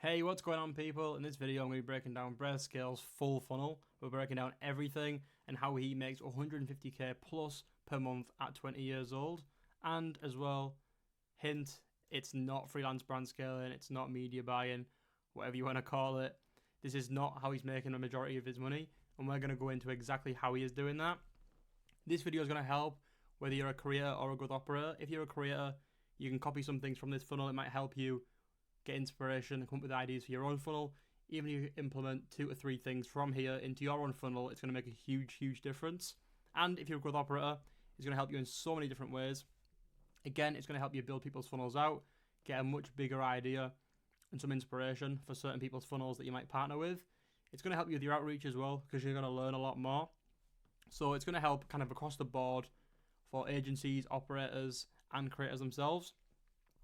Hey, what's going on, people? In this video, I'm going to be breaking down Brez Skill's full funnel. We're breaking down everything and how he makes 150k plus per month at 20 years old. And as well, hint, it's not freelance brand scaling, it's not media buying, whatever you want to call it. This is not how he's making the majority of his money, and we're going to go into exactly how he is doing that. This video is going to help whether you're a creator or a growth operator. If you're a creator, you can copy some things from this funnel. It might help you get inspiration and come up with ideas for your own funnel. Even if you implement 2 to 3 things from here into your own funnel, it's going to make a huge difference. And if you're a growth operator, it's going to help you in so many different ways. Again, it's going to help you build people's funnels out, get a much bigger idea and some inspiration for certain people's funnels that you might partner with. It's going to help you with your outreach as well, because you're going to learn a lot more. So it's going to help kind of across the board for agencies, operators, and creators themselves.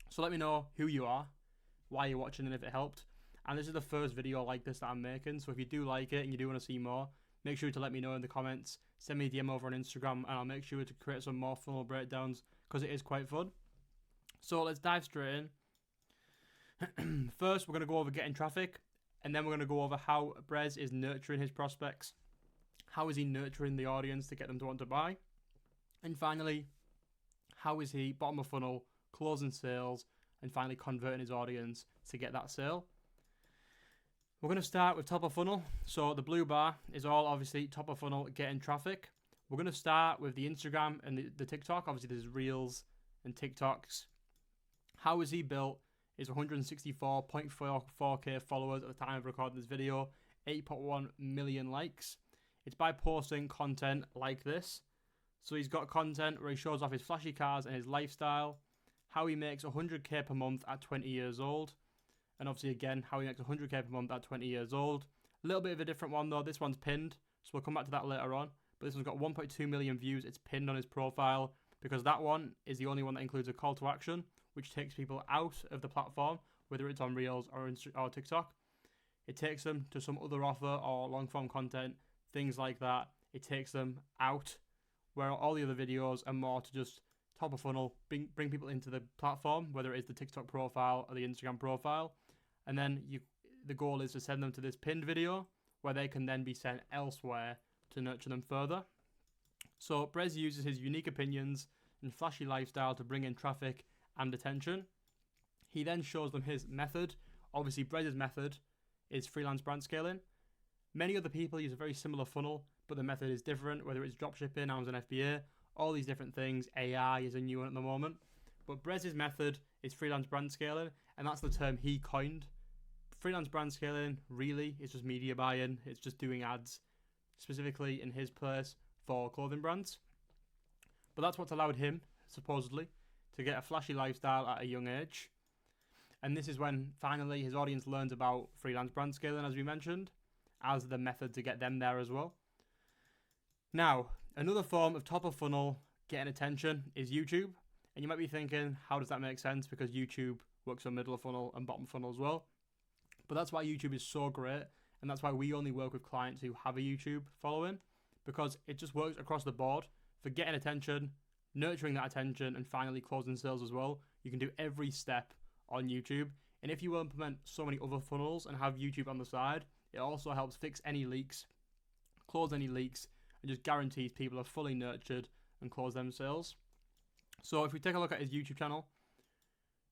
So let me know who you are, why you're watching, and if it helped. And this is the first video like this that I'm making, so if you do like it and you do want to see more, make sure to let me know in the comments. Send me a DM over on Instagram and I'll make sure to create some more funnel breakdowns, because it is quite fun. So let's dive straight in. First, we're going to go over getting traffic, and then we're going to go over how Brez is nurturing his prospects. How is he nurturing the audience to get them to want to buy? And finally, how is he bottom of funnel, closing sales, and finally converting his audience to get that sale? We're going to start with top of funnel. So the blue bar is all obviously top of funnel, getting traffic. We're going to start with the Instagram and the TikTok. Obviously there's Reels and TikToks. How is he built? Is 164.44k followers at the time of recording this video, 8.1 million likes. It's by posting content like this. So he's got content where he shows off his flashy cars and his lifestyle, how he makes 100k per month at 20 years old, and obviously again how he makes 100k per month at 20 years old. A little bit of a different one though, this one's pinned, so we'll come back to that later on, but this one's got 1.2 million views. It's pinned on his profile because that one is the only one that includes a call to action, which takes people out of the platform, whether it's on Reels or TikTok. It takes them to some other offer or long form content, things like that. It takes them out, where all the other videos are more to just top of funnel, bring people into the platform, whether it is the TikTok profile or the Instagram profile, and then the goal is to send them to this pinned video where they can then be sent elsewhere to nurture them further. So Brez uses his unique opinions and flashy lifestyle to bring in traffic and attention. He then shows them his method. Obviously Brez's method is freelance brand scaling. Many other people use a very similar funnel, but the method is different, whether it's dropshipping, Amazon FBA, all these different things. AI is a new one at the moment. But Brez's method is freelance brand scaling, and that's the term he coined. Freelance brand scaling really is just media buying. It's just doing ads, specifically in his place for clothing brands. But that's what's allowed him, supposedly, to get a flashy lifestyle at a young age. And this is when finally his audience learns about freelance brand scaling, as we mentioned, as the method to get them there as well. Now, another form of top of funnel getting attention is YouTube. And you might be thinking, how does that make sense? Because YouTube works on middle of funnel and bottom funnel as well. But that's why YouTube is so great. And that's why we only work with clients who have a YouTube following, because it just works across the board for getting attention, nurturing that attention, and finally closing sales as well. You can do every step on YouTube. And if you will implement so many other funnels and have YouTube on the side, it also helps fix any leaks, close any leaks, and just guarantees people are fully nurtured and close them sales. So if we take a look at his YouTube channel,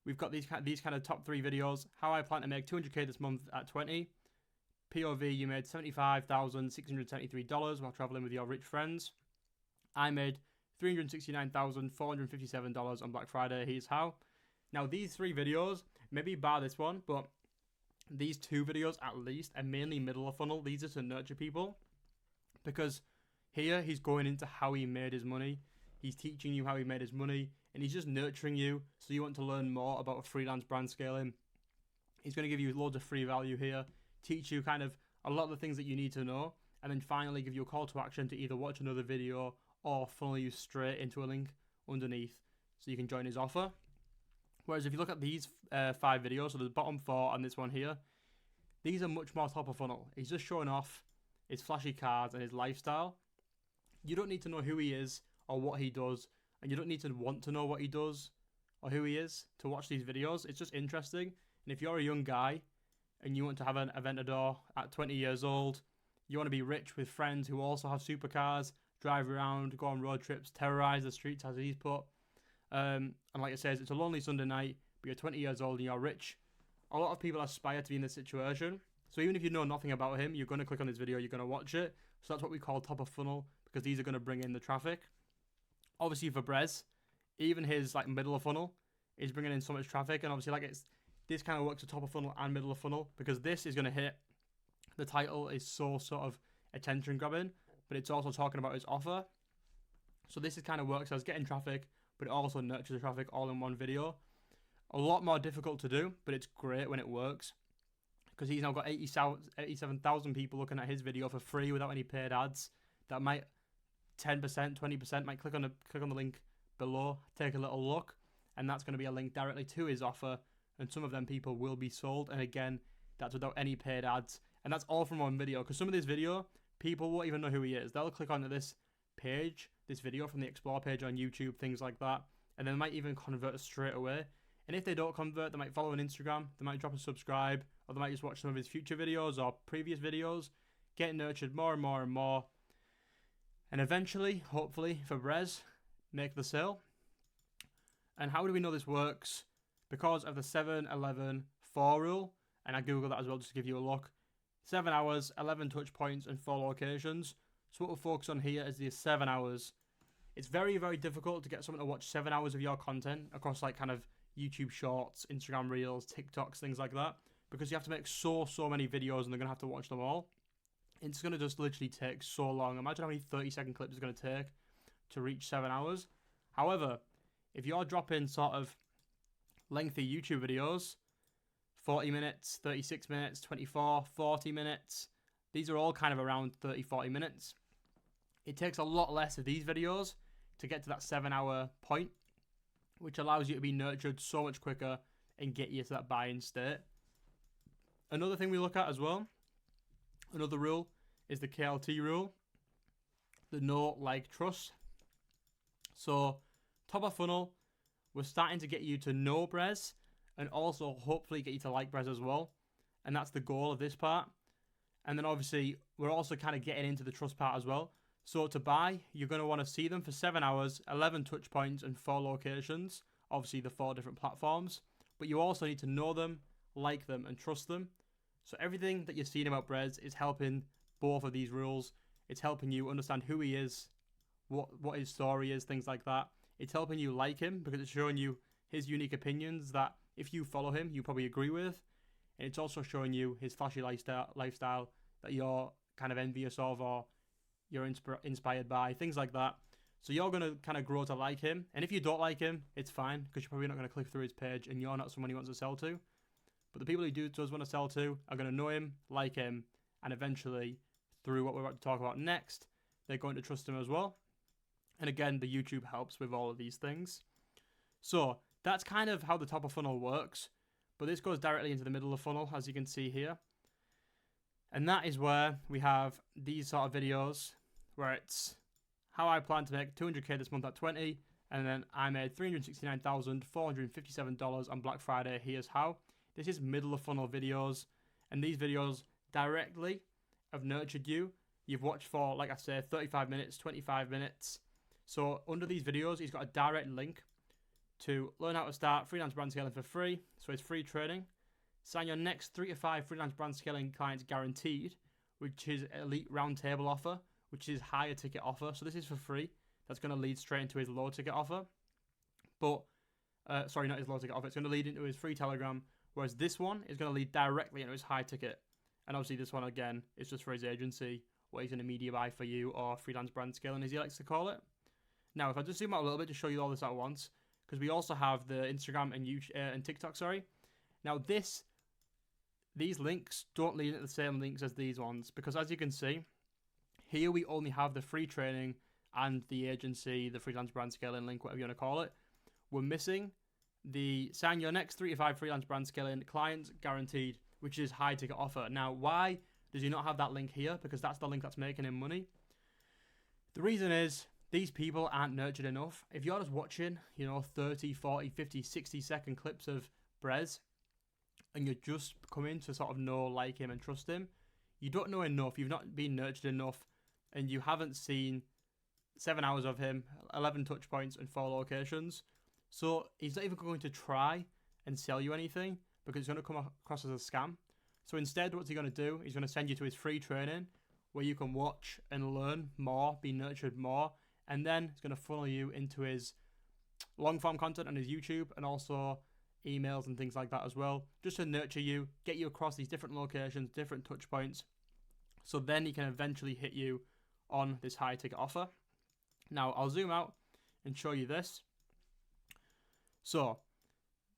we've got these kind of top 3 videos. How I plan to make 200k this month at 20. POV, you made $75,673 while traveling with your rich friends. I made $369,457 on Black Friday. Here's how. Now these 3 videos, maybe bar this one, but these 2 videos at least are mainly middle of funnel. These are to nurture people, because here he's going into how he made his money. He's teaching you how he made his money, and he's just nurturing you so you want to learn more about freelance brand scaling. He's going to give you loads of free value here, teach you kind of a lot of the things that you need to know, and then finally give you a call to action to either watch another video or funnel you straight into a link underneath so you can join his offer. Whereas if you look at these 5 videos, so the bottom 4 and this one here, these are much more top of funnel. He's just showing off his flashy cars and his lifestyle. You don't need to know who he is or what he does, and you don't need to want to know what he does or who he is to watch these videos. It's just interesting. And if you're a young guy and you want to have an Aventador at 20 years old. You want to be rich with friends who also have supercars, drive around, go on road trips, terrorize the streets, as he's put. And like it says, it's a lonely Sunday night, but you're 20 years old and you're rich. A lot of people aspire to be in this situation. So even if you know nothing about him, you're going to click on this video, you're going to watch it. So that's what we call top of funnel, because these are going to bring in the traffic. Obviously for Brez, even his like middle of funnel is bringing in so much traffic, and obviously this kind of works at top of funnel and middle of funnel, because this is going to hit. The title is so sort of attention grabbing, but it's also talking about his offer. So this is kind of works as getting traffic, but it also nurtures the traffic all in one video. A lot more difficult to do, but it's great when it works, because he's now got 87,000 people looking at his video for free without any paid ads. That might 10%, 20% might click on the link below, take a little look, and that's going to be a link directly to his offer, and some of them people will be sold. And again, that's without any paid ads, and that's all from one video, because some of this video people won't even know who he is. They'll click onto this page, this video from the explore page on YouTube, things like that, and they might even convert straight away. And if they don't convert, they might follow on Instagram, they might drop a subscribe, or they might just watch some of his future videos or previous videos, get nurtured more and more and more, and eventually, hopefully for Brez, make the sale. And how do we know this works? Because of the 7-11-4 rule, and I googled that as well just to give you a look. 7 hours, 11 touch points, and 4 locations. So what we'll focus on here is the 7 hours. It's very, very difficult to get someone to watch 7 hours of your content across like kind of YouTube Shorts, Instagram Reels, TikToks, things like that, because you have to make so many videos and they're going to have to watch them all. It's going to just literally take so long. Imagine how many 30-second clips it's going to take to reach 7 hours. However, if you're dropping sort of lengthy YouTube videos, 40 minutes, 36 minutes, 24, 40 minutes, these are all kind of around 30-40 minutes. It takes a lot less of these videos to get to that 7 hour point, which allows you to be nurtured so much quicker and get you to that buy-in state. Another thing we look at as well, another rule, is the KLT rule, the know, like, trust. So top of funnel, we're starting to get you to know Brez, and also hopefully get you to like Brez as well. And that's the goal of this part. And then obviously we're also kind of getting into the trust part as well. So to buy, you're going to want to see them for 7 hours, 11 touch points, and 4 locations. Obviously the 4 different platforms. But you also need to know them, like them, and trust them. So everything that you're seeing about Brez is helping both of these rules. It's helping you understand who he is, what his story is, things like that. It's helping you like him because it's showing you his unique opinions that if you follow him, you probably agree with. And it's also showing you his flashy lifestyle that you're kind of envious of or you're inspired by, things like that. So you're going to kind of grow to like him. And if you don't like him, it's fine, because you're probably not going to click through his page and you're not someone he wants to sell to. But the people he does want to sell to are going to know him, like him, and eventually, through what we're about to talk about next, they're going to trust him as well. And again, the YouTube helps with all of these things. So that's kind of how the top of funnel works. But this goes directly into the middle of funnel, as you can see here. And that is where we have these sort of videos where it's how I plan to make $200K this month at 20, and then I made $369,457 on Black Friday. Here's how. This is middle of funnel videos, and these videos directly have nurtured you. You've watched for, like I say, 35 minutes, 25 minutes. So under these videos, he's got a direct link to learn how to start freelance brand scaling for free. So it's free training. Sign your next 3 to 5 freelance brand scaling clients guaranteed, which is elite roundtable offer, which is higher ticket offer. So this is for free. That's going to lead straight into his low ticket offer. But, sorry, not his low ticket offer. It's going to lead into his free Telegram, whereas this one is going to lead directly into his high ticket. And obviously this one, again, is just for his agency, what he's going to media buy for you, or freelance brand scaling, as he likes to call it. Now, if I just zoom out a little bit to show you all this at once, because we also have the Instagram and YouTube, and TikTok, sorry. Now these links don't lead into the same links as these ones, because as you can see, here we only have the free training and the agency, the freelance brand scaling link, whatever you want to call it. We're missing the sign your next 3 to 5 freelance brand scaling clients guaranteed, which is high ticket offer. Now, why does he not have that link here? Because that's the link that's making him money. The reason is these people aren't nurtured enough. If you're just watching, 30, 40, 50, 60 second clips of Brez, and you're just coming to sort of know, like him and trust him, you don't know enough, you've not been nurtured enough, and you haven't seen 7 hours of him, 11 touch points and 4 locations. So he's not even going to try and sell you anything because it's going to come across as a scam. So instead, what's he going to do? He's going to send you to his free training where you can watch and learn more, be nurtured more, and then it's going to funnel you into his long form content on his YouTube and also emails and things like that as well, just to nurture you, get you across these different locations, different touch points, so then he can eventually hit you on this high ticket offer. Now I'll zoom out and show you this. So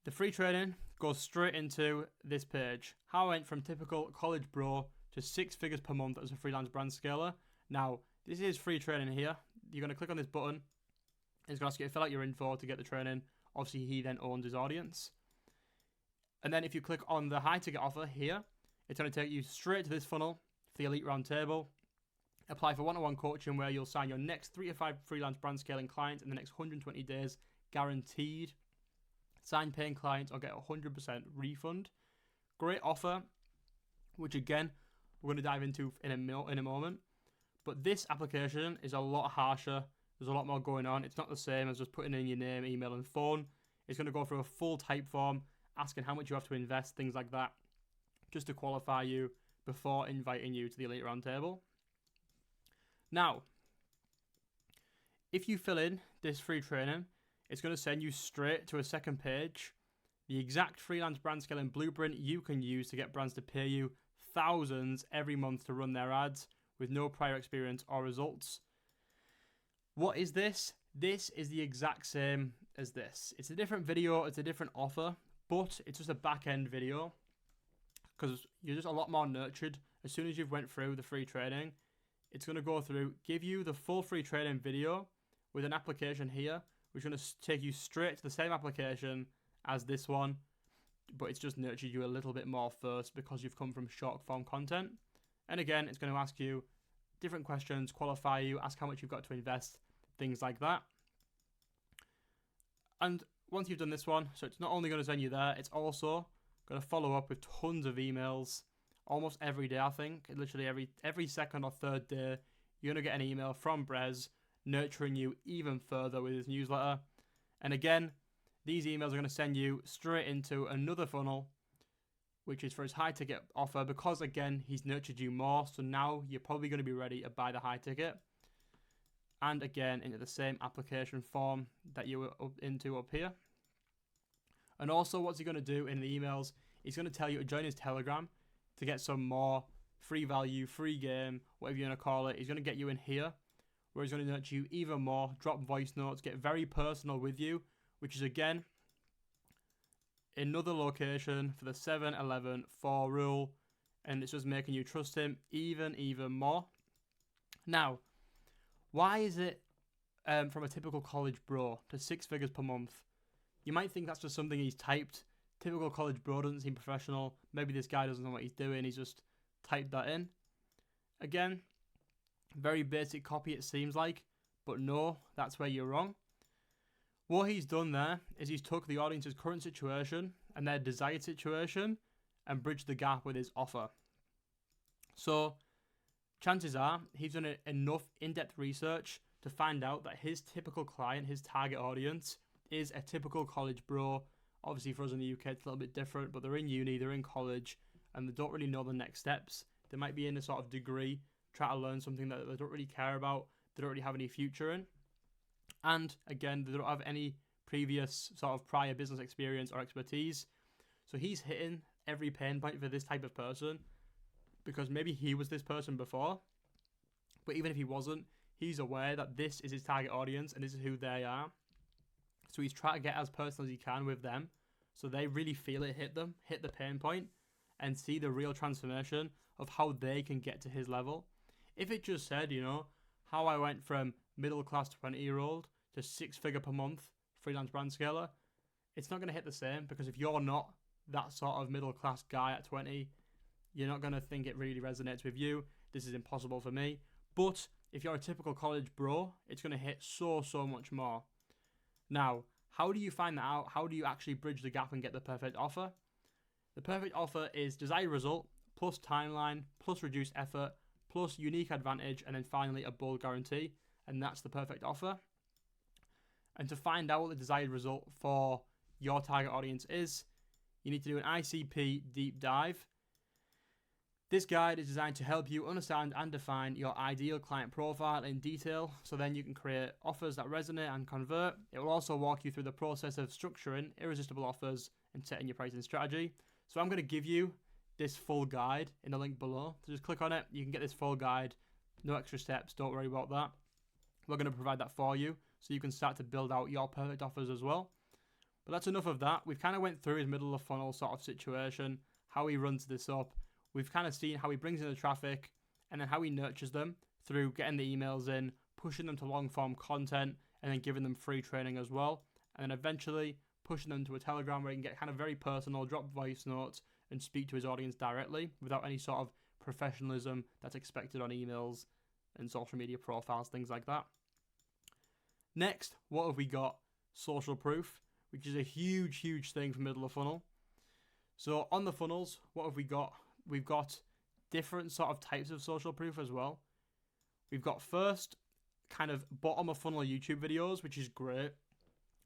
the free training goes straight into this page. How I went from typical college bro to 6 figures per month as a freelance brand scaler. Now this is free training here. You're going to click on this button. It's going to ask you to fill out your info to get the training. Obviously, he then owns his audience. And then if you click on the high ticket offer here, it's going to take you straight to this funnel for the Elite Roundtable. Apply for one-on-one coaching where you'll sign your next 3 to 5 freelance brand scaling clients in the next 120 days, guaranteed. Sign paying clients or get a 100% refund. Great offer, which again, we're going to dive into in a moment. But this application is a lot harsher. There's a lot more going on. It's not the same as just putting in your name, email, and phone. It's going to go through a full type form, asking how much you have to invest, things like that, just to qualify you before inviting you to the Elite Roundtable. Now, if you fill in this free training, it's going to send you straight to a second page, the exact freelance brand scaling blueprint you can use to get brands to pay you thousands every month to run their ads with no prior experience or results. What is this? This is the exact same as this. It's a different video, it's a different offer, but it's just a back-end video because you're just a lot more nurtured. As soon as you've went through the free training, it's going to go through, give you the full free training video with an application here, which is going to take you straight to the same application as this one, but it's just nurtured you a little bit more first because you've come from short form content. And again, it's going to ask you different questions, qualify you, ask how much you've got to invest, things like that. And once you've done this one, so it's not only going to send you there, it's also going to follow up with tons of emails almost every day, I think. Literally every second or third day, you're going to get an email from Brez nurturing you even further with his newsletter. And again, these emails are going to send you straight into another funnel, which is for his high ticket offer, because again, he's nurtured you more. So now you're probably going to be ready to buy the high ticket. And again, into the same application form that you were up here. And also what's he going to do in the emails? He's going to tell you to join his Telegram to get some more free value, free game, whatever you want to call it. He's going to get you in here, where he's going to nurture you even more, drop voice notes, get very personal with you, which is again, another location for the 7-11-4 rule, and it's just making you trust him even more. Now, why is it from a typical college bro to 6 figures per month? You might think that's just something he's typed. Typical college bro doesn't seem professional. Maybe this guy doesn't know what he's doing. He's just typed that in. Again, very basic copy it seems like, but no, that's where you're wrong. What he's done there is he's took the audience's current situation and their desired situation and bridged the gap with his offer. So chances are he's done enough in-depth research to find out that his typical client, his target audience, is a typical college bro. Obviously for us in the UK it's a little bit different, but they're in uni, they're in college, and they don't really know the next steps. They might be in a sort of degree, try to learn something that they don't really care about, they don't really have any future in. And again, they don't have any previous sort of prior business experience or expertise. So he's hitting every pain point for this type of person because maybe he was this person before. But even if he wasn't, he's aware that this is his target audience and this is who they are. So he's trying to get as personal as he can with them so they really feel it hit them, hit the pain point, and see the real transformation of how they can get to his level. If it just said, how I went from middle class 20-year-old to 6-figure per month freelance brand scaler, it's not going to hit the same because if you're not that sort of middle class guy at 20, you're not going to think it really resonates with you. This is impossible for me. But if you're a typical college bro, it's going to hit so much more. Now, how do you find that out? How do you actually bridge the gap and get the perfect offer? The perfect offer is desired result, plus timeline, plus reduced effort, plus unique advantage, and then finally a bold guarantee. And that's the perfect offer. And to find out what the desired result for your target audience is, you need to do an ICP deep dive. This guide is designed to help you understand and define your ideal client profile in detail, so then you can create offers that resonate and convert. It will also walk you through the process of structuring irresistible offers and setting your pricing strategy. So I'm going to give you this full guide in the link below. So just click on it. You can get this full guide. No extra steps. Don't worry about that. We're going to provide that for you so you can start to build out your perfect offers as well. But that's enough of that. We've kind of went through his middle of funnel sort of situation, how he runs this up. We've kind of seen how he brings in the traffic and then how he nurtures them through getting the emails in, pushing them to long form content, and then giving them free training as well. And then eventually pushing them to a Telegram where he can get kind of very personal, drop voice notes, and speak to his audience directly without any sort of professionalism that's expected on emails and social media profiles, things like that. Next, what have we got? Social proof, which is a huge, huge thing for middle of funnel. So on the funnels, what have we got? We've got different sort of types of social proof as well. We've got first kind of bottom of funnel YouTube videos, which is great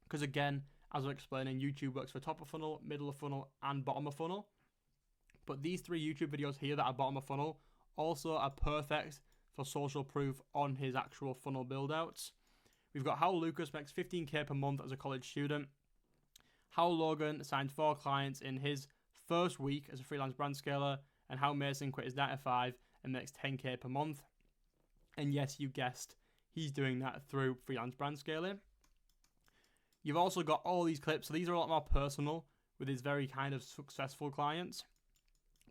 because again, as I'm explaining, YouTube works for top of funnel, middle of funnel, and bottom of funnel. But these three YouTube videos here that are bottom of funnel also are perfect for social proof on his actual funnel build outs. We've got how Lucas makes 15k per month as a college student, how Logan signed 4 clients in his first week as a freelance brand scaler, and how Mason quit his 9 to 5 and makes 10k per month. And yes, you guessed, he's doing that through freelance brand scaling. You've also got all these clips, so these are a lot more personal with his very kind of successful clients.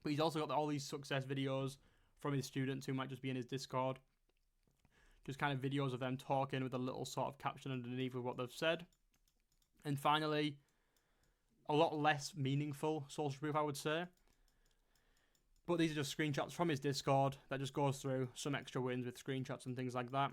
But he's also got all these success videos from his students who might just be in his Discord. Just kind of videos of them talking with a little sort of caption underneath with what they've said. And finally, a lot less meaningful social proof, I would say. But these are just screenshots from his Discord that just goes through some extra wins with screenshots and things like that.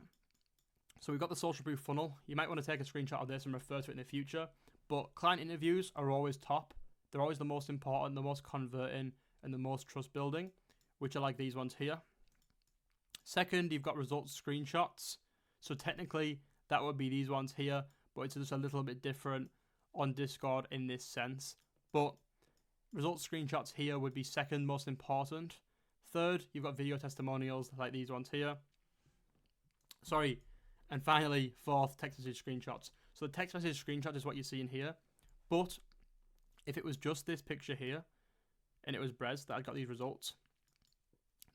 So we've got the social proof funnel. You might want to take a screenshot of this and refer to it in the future. But client interviews are always top. They're always the most important, the most converting, and the most trust building, which are like these ones here. Second, you've got results screenshots. So technically, that would be these ones here, but it's just a little bit different on Discord in this sense. But results screenshots here would be second most important. Third, you've got video testimonials like these ones here. And finally, fourth, text message screenshots. So the text message screenshot is what you see in here. But if it was just this picture here, and it was Brez that had got these results,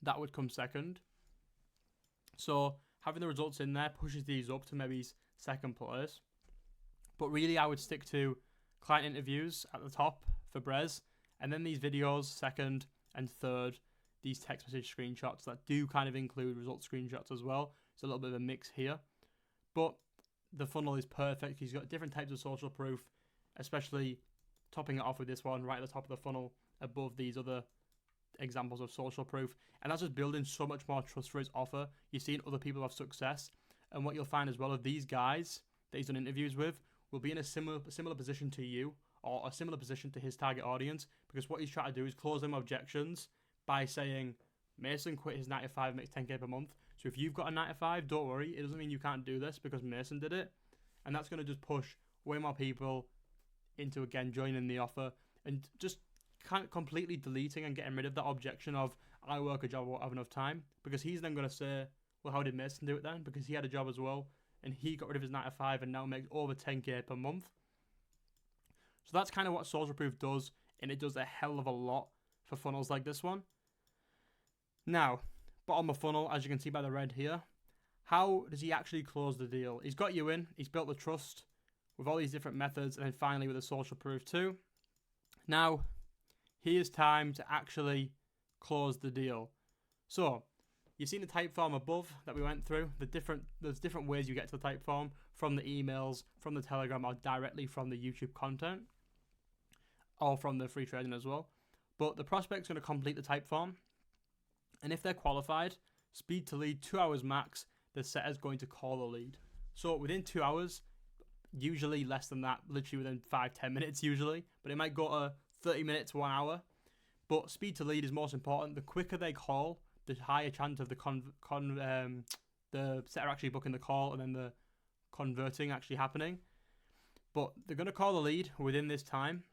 that would come second. So having the results in there pushes these up to maybe second place. But really, I would stick to client interviews at the top for Brez, and then these videos second, and third, these text message screenshots that do kind of include result screenshots as well. It's a little bit of a mix here. But the funnel is perfect. He's got different types of social proof, especially topping it off with this one right at the top of the funnel above these other examples of social proof. And that's just building so much more trust for his offer. You're seeing other people have success. And what you'll find as well of these guys that he's done interviews with will be in a similar position to you, or a similar position to his target audience, because what he's trying to do is close them objections by saying, Mason quit his 9 to 5, makes 10k per month. So if you've got a 9 to 5, don't worry. It doesn't mean you can't do this because Mason did it. And that's going to just push way more people into, again, joining the offer and just kind of completely deleting and getting rid of that objection of, I work a job, I won't have enough time. Because he's then going to say, well, how did Mason do it then? Because he had a job as well. And he got rid of his 9 to 5 and now makes over 10k per month. So that's kind of what social proof does. And it does a hell of a lot for funnels like this one. Now, bottom of funnel, as you can see by the red here, how does he actually close the deal? He's got you in, he's built the trust with all these different methods, and then finally with the social proof too. Now, here's time to actually close the deal. So, you've seen the type form above that we went through. There's different ways you get to the type form, from the emails, from the Telegram, or directly from the YouTube content, or from the free trading as well. But the prospect's going to complete the type form. And if they're qualified, speed to lead 2 hours max, the setter's going to call the lead. So within 2 hours, usually less than that, literally within 5-10 minutes usually, but it might go to 30 minutes, 1 hour. But speed to lead is most important. The quicker they call, the higher chance of the setter actually booking the call and then the converting actually happening. But they're going to call the lead within this time,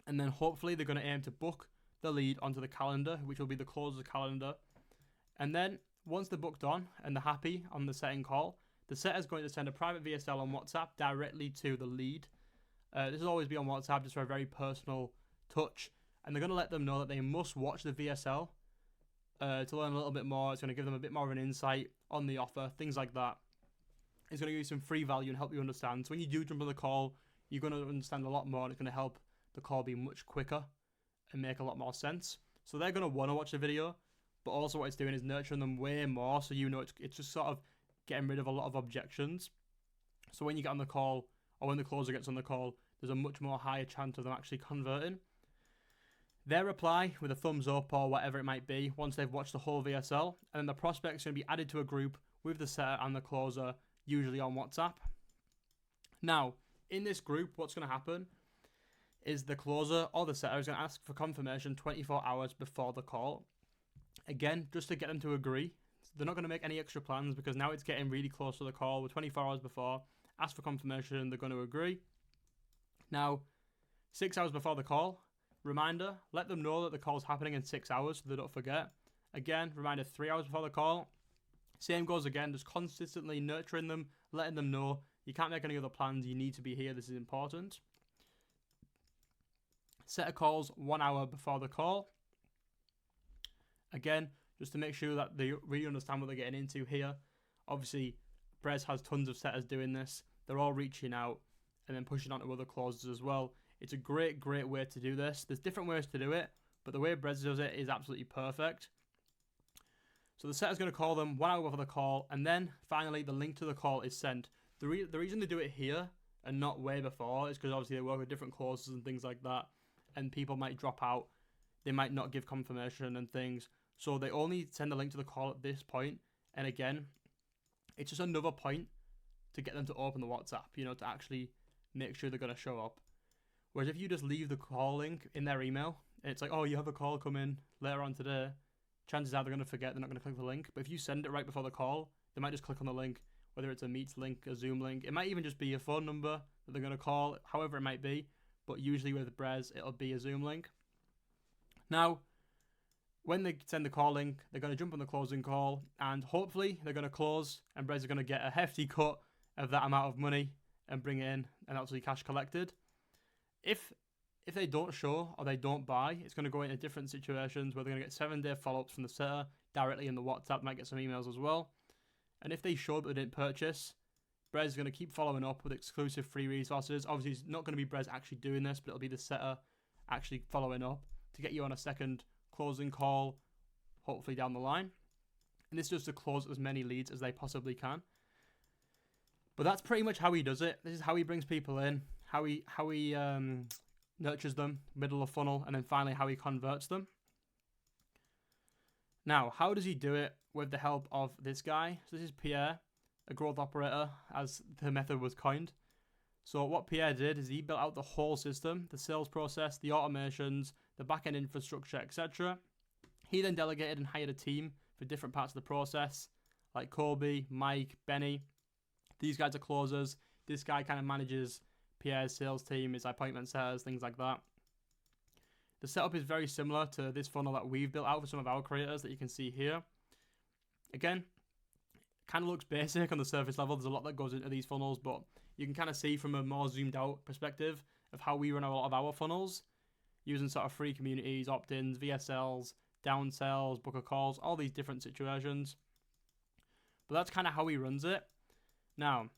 and then hopefully they're going to aim to book the lead onto the calendar, which will be the closer's calendar. And then once they're booked on and they're happy on the setting call, the setter is going to send a private VSL on WhatsApp directly to the lead. This will always be on WhatsApp just for a very personal touch. And they're going to let them know that they must watch the VSL to learn a little bit more. It's going to give them a bit more of an insight on the offer, things like that. It's going to give you some free value and help you understand. So when you do jump on the call, you're going to understand a lot more, and it's going to help the call be much quicker and make a lot more sense. So they're going to want to watch the video, but also what it's doing is nurturing them way more, so you know it's just sort of getting rid of a lot of objections. So when you get on the call, or when the closer gets on the call, there's a much more higher chance of them actually converting. Their reply with a thumbs up or whatever it might be once they've watched the whole VSL, and then the prospect's going to be added to a group with the setter and the closer, usually on WhatsApp. Now, in this group, what's going to happen is the closer or the setter is going to ask for confirmation 24 hours before the call. Again, just to get them to agree. They're not going to make any extra plans because now it's getting really close to the call. We're 24 hours before. Ask for confirmation. They're going to agree. Now, 6 hours before the call, reminder, let them know that the call's happening in 6 hours so they don't forget. Again, reminder 3 hours before the call. Same goes again, just consistently nurturing them, letting them know you can't make any other plans, you need to be here, this is important. Setter calls 1 hour before the call. Again, just to make sure that they really understand what they're getting into here. Obviously, Brez has tons of setters doing this. They're all reaching out and then pushing on to other closers as well. It's a great way to do this. There's different ways to do it, but the way Brez does it is absolutely perfect. So the setter's going to call them 1 hour before the call, and then finally the link to the call is sent. The reason they do it here and not way before is because obviously they work with different closers and things like that, and people might drop out. They might not give confirmation and things. So they only send the link to the call at this point. And again, it's just another point to get them to open the WhatsApp, to actually make sure they're going to show up. Whereas if you just leave the call link in their email, and it's like, oh, you have a call coming later on today, chances are they're going to forget, they're not going to click the link. But if you send it right before the call, they might just click on the link, whether it's a Meets link, a Zoom link. It might even just be a phone number that they're going to call, however it might be. But usually with Brez, it'll be a Zoom link. Now, when they send the call link, they're going to jump on the closing call, and hopefully they're going to close, and Brez are going to get a hefty cut of that amount of money and bring it in, and actually cash collected. If they don't show or they don't buy, it's going to go into different situations where they're going to get 7-day follow-ups from the setter directly in the WhatsApp, might get some emails as well. And if they show but they didn't purchase, Brez is going to keep following up with exclusive free resources. Obviously, it's not going to be Brez actually doing this, but it'll be the setter actually following up to get you on a second closing call, hopefully down the line. And this is just to close as many leads as they possibly can. But that's pretty much how he does it. This is how he brings people in, how he nurtures them, middle of funnel, and then finally how he converts them. Now, how does he do it with the help of this guy? So this is Pierre, a growth operator, as the method was coined. So what Pierre did is he built out the whole system, the sales process, the automations, the backend infrastructure, etc. He then delegated and hired a team for different parts of the process, like Colby, Mike, Benny. These guys are closers. This guy kind of manages Pierre's sales team, his appointment setters, things like that. The setup is very similar to this funnel that we've built out for some of our creators that you can see here. Again, kind of looks basic on the surface level. There's a lot that goes into these funnels, but you can kind of see from a more zoomed out perspective of how we run a lot of our funnels, using sort of free communities, opt-ins, VSLs, downsells, booker calls, all these different situations. But that's kind of how he runs it. Now,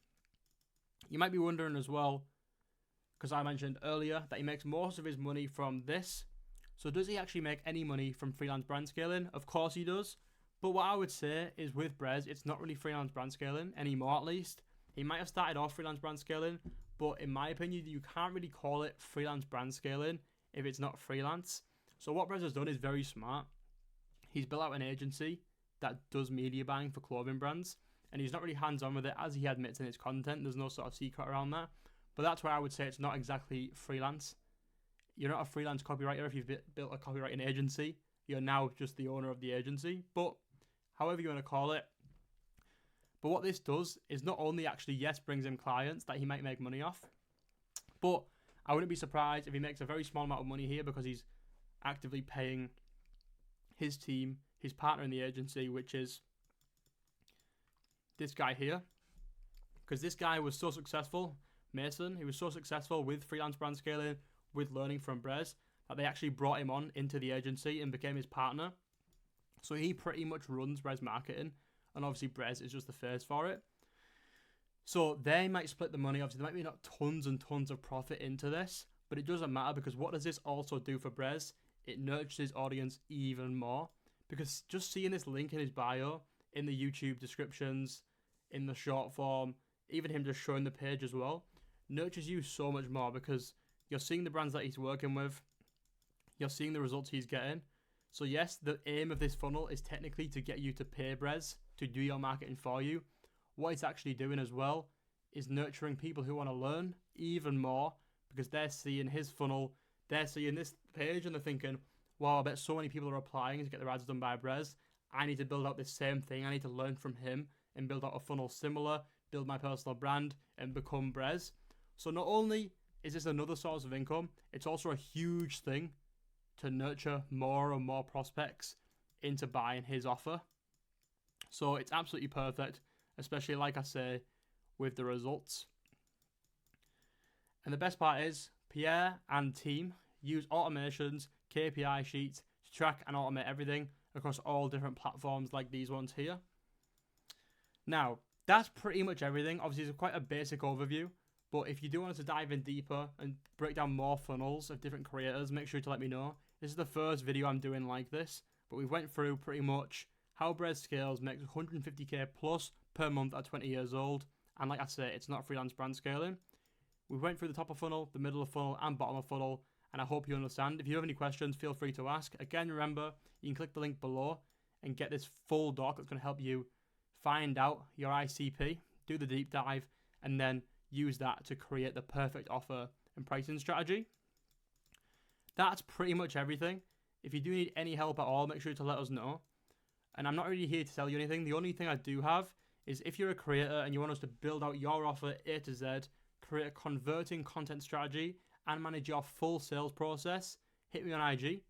you might be wondering as well, because I mentioned earlier that he makes most of his money from this. So does he actually make any money from freelance brand scaling? Of course he does. But what I would say is with Brez, it's not really freelance brand scaling anymore, at least. He might have started off freelance brand scaling, but in my opinion, you can't really call it freelance brand scaling if it's not freelance. So what Brez has done is very smart. He's built out an agency that does media buying for clothing brands, and he's not really hands-on with it, as he admits in his content. There's no sort of secret around that. But that's why I would say it's not exactly freelance. you're not a freelance copywriter if you've built a copywriting agency. You're now just the owner of the agency, but however you want to call it. But what this does is not only actually, yes, brings him clients that he might make money off, but I wouldn't be surprised if he makes a very small amount of money here because he's actively paying his team, his partner in the agency, which is this guy here. Because this guy was so successful, Mason, he was so successful with freelance brand scaling, with learning from Brez, that they actually brought him on into the agency and became his partner. So he pretty much runs Brez marketing, and obviously Brez is just the face for it. So they might split the money. Obviously, there might be not tons and tons of profit into this, but it doesn't matter because what does this also do for Brez? It nurtures his audience even more, because just seeing this link in his bio, in the YouTube descriptions, in the short form, even him just showing the page as well, nurtures you so much more because you're seeing the brands that he's working with, you're seeing the results he's getting. So yes, the aim of this funnel is technically to get you to pay Brez to do your marketing for you. What it's actually doing as well is nurturing people who want to learn even more because they're seeing his funnel, they're seeing this page and they're thinking, wow, I bet so many people are applying to get their ads done by Brez. I need to build out this same thing. I need to learn from him and build out a funnel similar, build my personal brand and become Brez. So not only is this another source of income, it's also a huge thing to nurture more and more prospects into buying his offer. So it's absolutely perfect, especially like I say, with the results. And the best part is Pierre and team use automations, KPI sheets to track and automate everything across all different platforms like these ones here. Now, that's pretty much everything. Obviously, it's quite a basic overview, but if you do want us to dive in deeper and break down more funnels of different creators, make sure to let me know. This is the first video I'm doing like this, but we went through pretty much how Brez scales, makes 150k plus per month at 20 years old. And like I say, it's not freelance brand scaling. We went through the top of funnel, the middle of funnel, and bottom of funnel, and I hope you understand. If you have any questions, feel free to ask. Again, remember, you can click the link below and get this full doc that's going to help you find out your ICP, do the deep dive, and then use that to create the perfect offer and pricing strategy. That's pretty much everything. If you do need any help at all, make sure to let us know. And I'm not really here to tell you anything. The only thing I do have is if you're a creator and you want us to build out your offer A to Z, create a converting content strategy, and manage your full sales process, hit me on IG.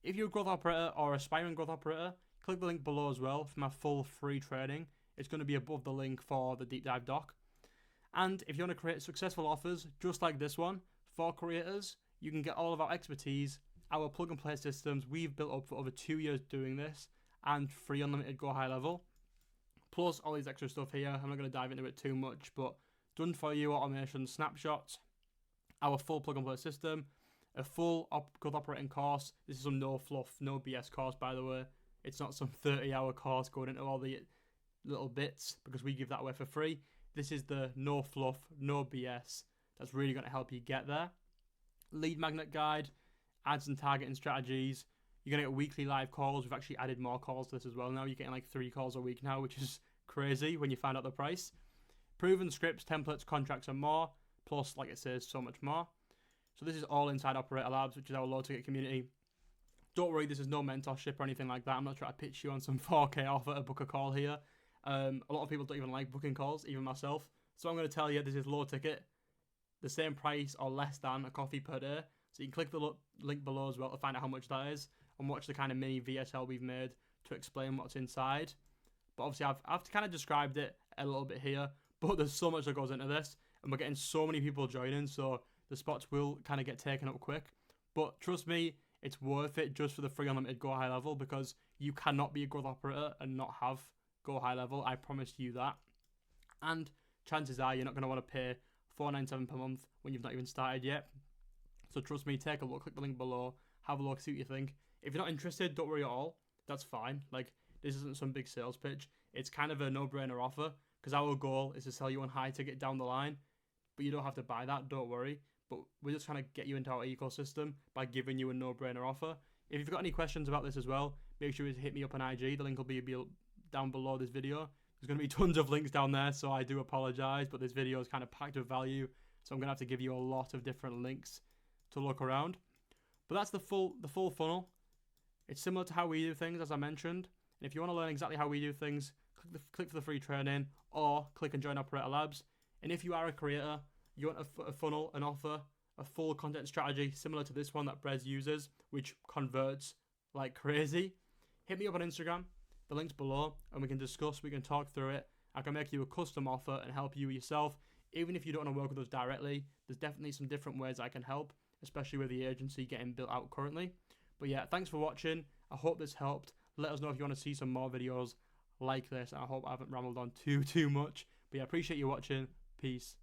If you're a growth operator or aspiring growth operator, click the link below as well for my full free training. It's going to be above the link for the deep dive doc. And if you want to create successful offers just like this one for creators, you can get all of our expertise, our plug and play systems we've built up for over 2 years doing this, and free unlimited go high level. Plus all these extra stuff here. I'm not going to dive into it too much, but done for you automation snapshots, our full plug and play system, a full growth operating course. This is some no fluff, no BS course, by the way. It's not some 30-hour course going into all the little bits because we give that away for free. This is the no fluff, no BS. That's really going to help you get there. Lead magnet guide, ads and targeting strategies. You're going to get weekly live calls. We've actually added more calls to this as well now. You're getting like 3 calls a week now, which is crazy when you find out the price. Proven scripts, templates, contracts, and more. Plus, like it says, so much more. So this is all inside Operator Labs, which is our low-ticket community. Don't worry, this is no mentorship or anything like that. I'm not trying to pitch you on some 4K offer to book a call here. A lot of people don't even like booking calls, even myself. So I'm going to tell you this is low ticket, the same price or less than a coffee per day. So you can click the link below as well to find out how much that is and watch the kind of mini VSL we've made to explain what's inside. But obviously I've kind of described it a little bit here, but there's so much that goes into this and we're getting so many people joining, so the spots will kind of get taken up quick. But trust me, it's worth it just for the free unlimited go high level because you cannot be a growth operator and not have go high level. I promise you that. And chances are you're not going to want to pay $497 per month when you've not even started yet. So trust me, take a look, click the link below, have a look, see what you think. If you're not interested, don't worry at all. That's fine. Like, this isn't some big sales pitch. It's kind of a no-brainer offer because our goal is to sell you on high ticket down the line. But you don't have to buy that, don't worry. But we're just trying to get you into our ecosystem by giving you a no-brainer offer. If you've got any questions about this as well, make sure to hit me up on IG. The link will be down below this video. There's going to be tons of links down there, so I do apologize, but this video is kind of packed with value, so I'm going to have to give you a lot of different links to look around. But that's the full funnel. It's similar to how we do things, as I mentioned. And if you want to learn exactly how we do things, click for the free training or click and join Operator Labs. And if you are a creator, you want a funnel, an offer, a full content strategy similar to this one that Brez uses, which converts like crazy, hit me up on Instagram. The link's below, and we can discuss, we can talk through it. I can make you a custom offer and help you yourself. Even if you don't want to work with us directly, there's definitely some different ways I can help, especially with the agency getting built out currently. But yeah, thanks for watching. I hope this helped. Let us know if you want to see some more videos like this. I hope I haven't rambled on too much. But yeah, appreciate you watching. Peace.